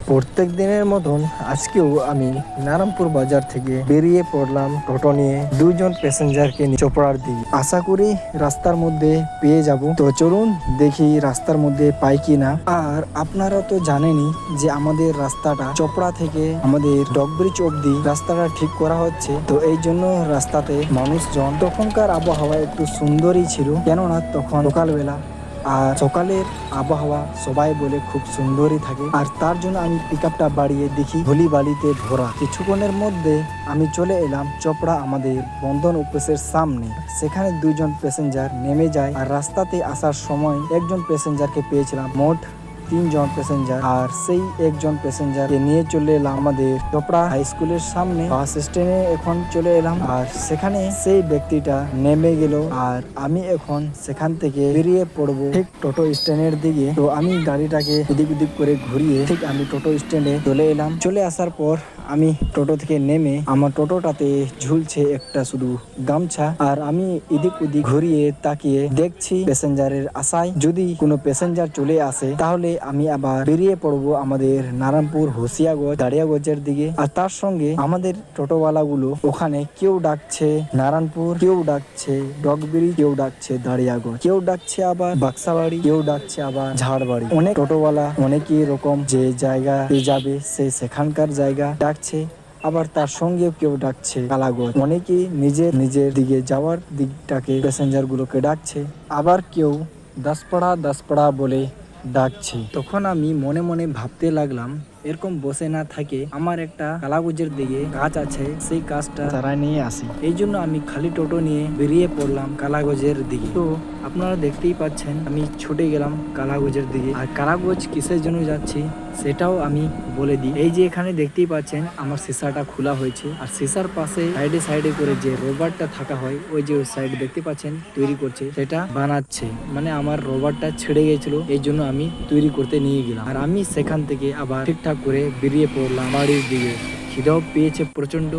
প্রত্যেক দিনের মতন আজকেও আমি নারায়ণপুর বাজার থেকে বেরিয়ে পড়লাম টোটো নিয়ে দুইজন প্যাসেঞ্জারকে নিয়ে চোপড়ার দিকে। আশা করি রাস্তার মধ্যে পেয়ে যাব। তো চলুন দেখি রাস্তার মধ্যে পাই কিনা। আর আপনারা তো জানেনই যে আমাদের রাস্তাটা চোপড়া থেকে আমাদের ডকব্রিজ অব্দি রাস্তাটা ঠিক করা হচ্ছে। তো এই জন্য রাস্তাতে মানুষজন তখনকার আবহাওয়া একটু সুন্দরই ছিল, কেননা তখন সকালবেলা আর সকালের আবহাওয়া সবাই বলে খুব সুন্দরই থাকে। আর তার জন্য আমি পিক আপটা বাড়িয়ে দেখি ধুলি বালিতে ভরা। কিছুক্ষণের মধ্যে আমি চলে এলাম চোপড়া আমাদের বন্ধন অফিসের সামনে। সেখানে দুইজন প্যাসেঞ্জার নেমে যায়। আর রাস্তাতে আসার সময় একজন প্যাসেঞ্জারকে পেয়েছিলাম, মোট 3 জন প্যাসেঞ্জার। আর সেই একজন প্যাসেঞ্জারকে নিয়ে চলে এলাম আমাদের চোপড়া হাই স্কুলের সামনে বাস স্ট্যান্ডে। এখন চলে এলাম আর সেখানে সেই ব্যক্তিটা নেমে গেল। আর আমি এখন সেখান থেকে বেরিয়ে পড়বো ঠিক টোটো স্ট্যান্ডের দিকে। তো আমি গাড়িটাকে এদিক ওদিক করে ঘুরিয়ে ঠিক আমি টোটো স্ট্যান্ডে চলে এলাম। চলে আসার পর আমি টোটো থেকে নেমে আমার টোটোটাতে ঝুলছে একটা শুধু গামছা। আর আমি এদিক ওদিক ঘুরিয়ে তাকিয়ে দেখছি প্যাসেঞ্জারের আশায় যদি কোনো প্যাসেঞ্জার চলে আসে তাহলে আমি আবার বেরিয়ে পড়বো আমাদের নারায়ণপুর হোসিয়াগঞ্জ দাঁড়িয়াগঞ্জের দিকে। আর তার সঙ্গে আমাদের টোটোওয়ালা গুলো ওখানে কেউ ডাকছে নারায়ণপুর, কেউ ডাকছে ডকব্রিজ, কেউ ডাকছে দাঁড়িয়াগঞ্জ, কেউ ডাকছে আবার বাক্সাবাড়ি, কেউ ডাকছে আবার ঝাড়বাড়ি। অনেক টোটোওয়ালা অনেকই রকম যে জায়গা যাবে সে সেখানকার জায়গা ডাকছে। আবার তার সঙ্গে কেউ ডাকছে কালাগঞ্জ। অনেকেই নিজের নিজের দিকে যাওয়ার দিকটাকে প্যাসেঞ্জার গুলোকে ডাকছে। আবার কেউ দাসপাড়া বলে ডাকছে। তখন আমি মনে মনে ভাবতে লাগলাম, এরকম বসে না থাকে আমার একটা কালাগঞ্জের দিকে কাজ আছে, সেই কাজটা তারা নিয়ে আসি। এই জন্য আমি খালি টোটো নিয়ে বেরিয়ে পড়লাম কালাগঞ্জের দিকে। তো আপনারা দেখতেই পাচ্ছেন আমি ছুটে গেলাম কালাগঞ্জের দিকে। আর কালাগঞ্জ কিসের জন্য যাচ্ছি সেটাও আমি বলে দিই। এই যে এখানে দেখতেই পাচ্ছেন আমার সিসাটা খোলা হয়েছে। আর সিসার পাশে সাইডে সাইডে করে যে রবারটা থাকা হয়, ওই যে সাইড দেখতে পাচ্ছেন তৈরি করছে, সেটা বানাচ্ছে। মানে আমার রবারটা ছিঁড়ে গেছিল, এই জন্য আমি তৈরি করতে নিয়ে গেলাম। আর আমি সেখান থেকে আবার ঠিকঠাক করে বেরিয়ে পড়লাম বাড়ির দিকে। খিদেও পেয়েছে প্রচন্ড।